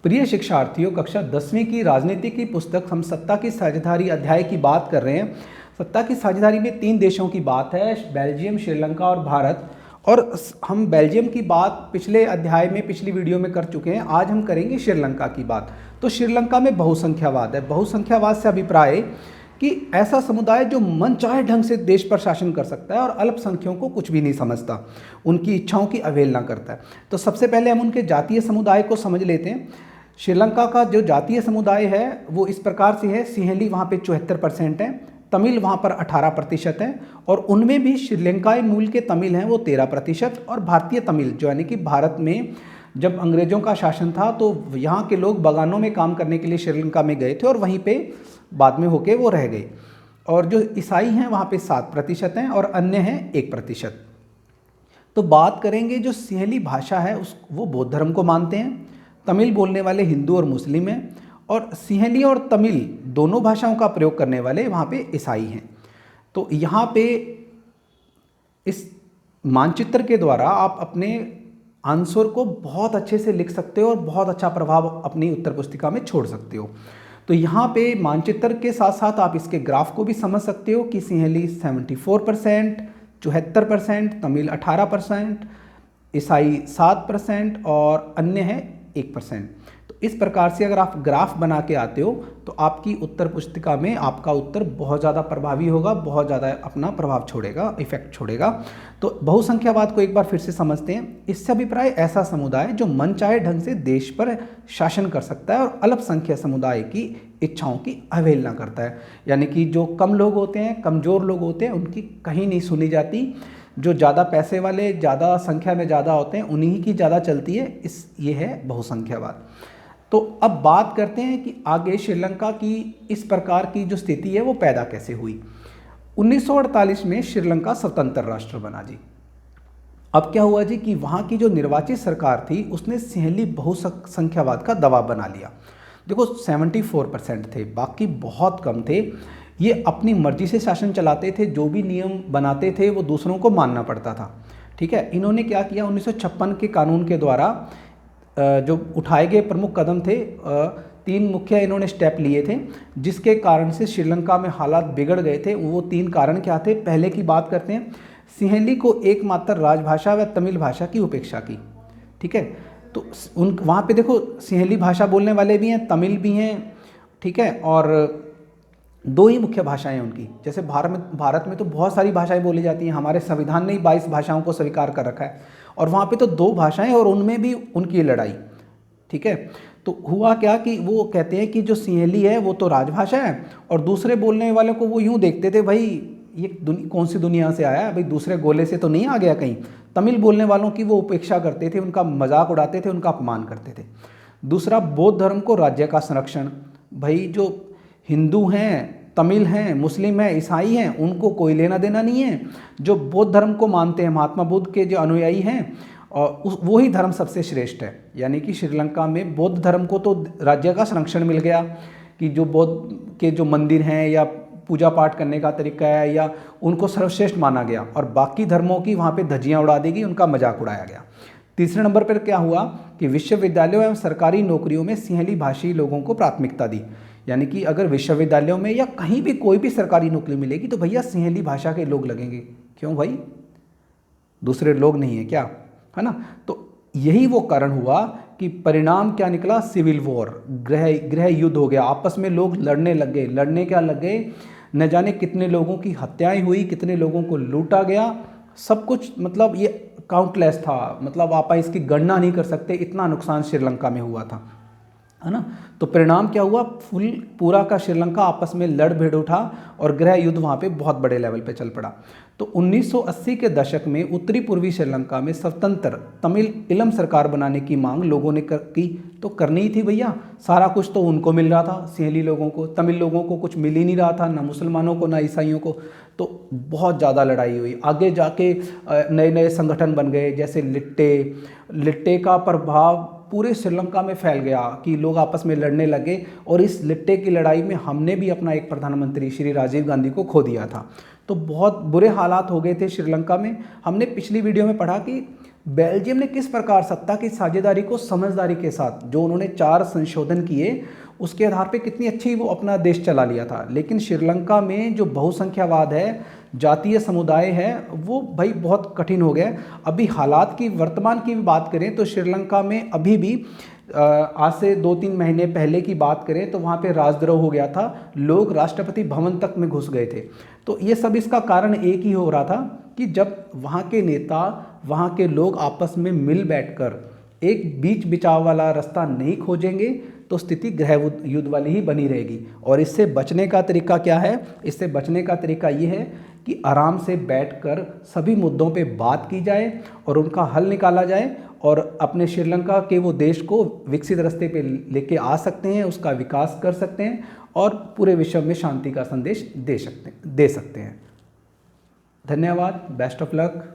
प्रिय शिक्षार्थियों, कक्षा 10वीं की राजनीति की पुस्तक हम सत्ता की साझेदारी अध्याय की बात कर रहे हैं। सत्ता की साझेदारी में 3 देशों की बात है, बेल्जियम, श्रीलंका और भारत। और हम बेल्जियम की बात पिछले अध्याय में, पिछली वीडियो में कर चुके हैं। आज हम करेंगे श्रीलंका की बात। तो श्रीलंका में बहुसंख्यावाद है। बहुसंख्यावाद से अभिप्राय कि ऐसा समुदाय जो मनचाहे ढंग से देश पर शासन कर सकता है और अल्पसंख्यकों को कुछ भी नहीं समझता, उनकी इच्छाओं की अवहेलना करता है। तो सबसे पहले हम उनके जातीय समुदाय को समझ लेते हैं। श्रीलंका का जो जातीय समुदाय है वो इस प्रकार से है। सिंहली वहाँ पे 74% है, तमिल वहाँ पर 18% है, और उनमें भी श्रीलंकाई मूल के तमिल हैं वो 13%, और भारतीय तमिल जो यानी कि भारत में जब अंग्रेज़ों का शासन था तो यहाँ के लोग बागानों में काम करने के लिए श्रीलंका में गए थे और वहीं पे बाद में होके वो रह गए। और जो ईसाई हैं वहाँ पे 7% हैं और अन्य हैं 1%। तो बात करेंगे जो सिंहली भाषा है वो बौद्ध धर्म को मानते हैं। तमिल बोलने वाले हिंदू और मुस्लिम हैं, और सिंहली और तमिल दोनों भाषाओं का प्रयोग करने वाले वहाँ पे ईसाई हैं। तो यहाँ पे इस मानचित्र के द्वारा आप अपने आंसर को बहुत अच्छे से लिख सकते हो और बहुत अच्छा प्रभाव अपनी उत्तर पुस्तिका में छोड़ सकते हो। तो यहाँ पे मानचित्र के साथ साथ आप इसके ग्राफ को भी समझ सकते हो कि सिंहली 74%, 74%, तमिल 18%, ईसाई 7% और अन्य है 1%। तो इस प्रकार से अगर आप ग्राफ बना के आते हो तो आपकी उत्तर पुस्तिका में आपका उत्तर बहुत ज़्यादा प्रभावी होगा, बहुत ज़्यादा अपना प्रभाव छोड़ेगा, इफेक्ट छोड़ेगा। तो बहुसंख्यावाद को एक बार फिर से समझते हैं। इससे अभिप्राय ऐसा समुदाय जो मनचाहे ढंग से देश पर शासन कर सकता है और अल्पसंख्यक समुदाय की इच्छाओं की अवहेलना करता है। यानी कि जो कम लोग होते हैं, कमज़ोर लोग होते हैं, उनकी कहीं नहीं सुनी जाती। जो ज़्यादा पैसे वाले, ज़्यादा संख्या में ज़्यादा होते हैं, उन्हीं की ज़्यादा चलती है। ये है बहुसंख्यावाद। तो अब बात करते हैं कि आगे श्रीलंका की इस प्रकार की जो स्थिति है वो पैदा कैसे हुई। 1948 में श्रीलंका स्वतंत्र राष्ट्र बना जी। अब क्या हुआ जी कि वहाँ की जो निर्वाचित सरकार थी उसने सिंहली बहुसंख्यावाद का दबाव बना लिया। देखो 74% थे, बाकी बहुत कम थे। ये अपनी मर्जी से शासन चलाते थे, जो भी नियम बनाते थे वो दूसरों को मानना पड़ता था। ठीक है, इन्होंने क्या किया, 1956 के कानून के द्वारा जो उठाए गए प्रमुख कदम थे, 3 मुख्य इन्होंने स्टेप लिए थे जिसके कारण से श्रीलंका में हालात बिगड़ गए थे। वो 3 कारण क्या थे। पहले की बात करते हैं, सिंहली को एकमात्र राजभाषा व तमिल भाषा की उपेक्षा की। ठीक है, तो वहाँ पे देखो सिंहली भाषा बोलने वाले भी हैं, तमिल भी हैं। ठीक है, और 2 ही मुख्य भाषाएं उनकी। जैसे भारत में तो बहुत सारी भाषाएं बोली जाती हैं। हमारे संविधान ने ही 22 भाषाओं को स्वीकार कर रखा है, और वहाँ पे तो 2 भाषाएं और उनमें भी उनकी लड़ाई। ठीक है, तो हुआ क्या कि वो कहते हैं कि जो सिंहली है वो तो राजभाषा है, और दूसरे बोलने वाले को वो यूँ देखते थे, भाई ये कौन सी दुनिया से आया है, भाई दूसरे गोले से तो नहीं आ गया कहीं। तमिल बोलने वालों की वो उपेक्षा करते थे, उनका मजाक उड़ाते थे, उनका अपमान करते थे। दूसरा, बौद्ध धर्म को राज्य का संरक्षण। भाई जो हिंदू हैं, तमिल हैं, मुस्लिम हैं, ईसाई हैं, उनको कोई लेना देना नहीं है। जो बौद्ध धर्म को मानते हैं, महात्मा बुद्ध के जो अनुयायी हैं, और वही धर्म सबसे श्रेष्ठ है। यानी कि श्रीलंका में बौद्ध धर्म को तो राज्य का संरक्षण मिल गया कि जो बौद्ध के जो मंदिर हैं या पूजा पाठ करने का तरीका है या उनको सर्वश्रेष्ठ माना गया, और बाकी धर्मों की वहाँ पे धज्जियाँ उड़ा दी गई, उनका मजाक उड़ाया गया। तीसरे नंबर पर क्या हुआ कि विश्वविद्यालयों एवं सरकारी नौकरियों में सिंहली भाषी लोगों को प्राथमिकता दी। यानी कि अगर विश्वविद्यालयों में या कहीं भी कोई भी सरकारी नौकरी मिलेगी तो भैया सिंहली भाषा के लोग लगेंगे। क्यों भाई, दूसरे लोग नहीं है क्या, है ना। तो यही वो कारण हुआ कि परिणाम क्या निकला, सिविल वॉर, गृह युद्ध हो गया। आपस में लोग लड़ने लग गए। लड़ने क्या लग गए, न जाने कितने लोगों की हत्याएं हुई, कितने लोगों को लूटा गया, सब कुछ। मतलब ये काउंटलेस था, मतलब आप इसकी गणना नहीं कर सकते, इतना नुकसान श्रीलंका में हुआ था, है ना। तो परिणाम क्या हुआ, पूरा का श्रीलंका आपस में लड़ भिड़ उठा और गृह युद्ध वहाँ पे बहुत बड़े लेवल पे चल पड़ा। तो 1980 के दशक में उत्तरी पूर्वी श्रीलंका में स्वतंत्र तमिल इलम सरकार बनाने की मांग लोगों ने की। तो करनी ही थी भैया, सारा कुछ तो उनको मिल रहा था, सिंहली लोगों को। तमिल लोगों को कुछ मिल ही नहीं रहा था, ना मुसलमानों को ना ईसाइयों को। तो बहुत ज़्यादा लड़ाई हुई। आगे जाके नए नए संगठन बन गए, जैसे लिट्टे का प्रभाव पूरे श्रीलंका में फैल गया कि लोग आपस में लड़ने लगे। और इस लिट्टे की लड़ाई में हमने भी अपना एक प्रधानमंत्री श्री राजीव गांधी को खो दिया था। तो बहुत बुरे हालात हो गए थे श्रीलंका में। हमने पिछली वीडियो में पढ़ा कि बेल्जियम ने किस प्रकार सत्ता की साझेदारी को समझदारी के साथ, जो उन्होंने 4 संशोधन किए उसके आधार पे कितनी अच्छी वो अपना देश चला लिया था। लेकिन श्रीलंका में जो बहुसंख्यावाद है, जातीय समुदाय है, वो भाई बहुत कठिन हो गया। अभी हालात की वर्तमान की भी बात करें तो श्रीलंका में अभी भी आज से 2-3 महीने पहले की बात करें तो वहाँ पे राजद्रोह हो गया था, लोग राष्ट्रपति भवन तक में घुस गए थे। तो ये सब इसका कारण एक ही हो रहा था कि जब वहाँ के नेता, वहाँ के लोग आपस में मिल बैठकर एक बीच बिचाव वाला रास्ता नहीं खोजेंगे तो स्थिति गृह युद्ध वाली ही बनी रहेगी। और इससे बचने का तरीका क्या है? इससे बचने का तरीका ये है कि आराम से बैठकर सभी मुद्दों पे बात की जाए और उनका हल निकाला जाए और अपने श्रीलंका के वो देश को विकसित रास्ते पे लेके आ सकते हैं, उसका विकास कर सकते हैं और पूरे विश्व में शांति का संदेश दे सकते हैं। धन्यवाद, बेस्ट ऑफ लक।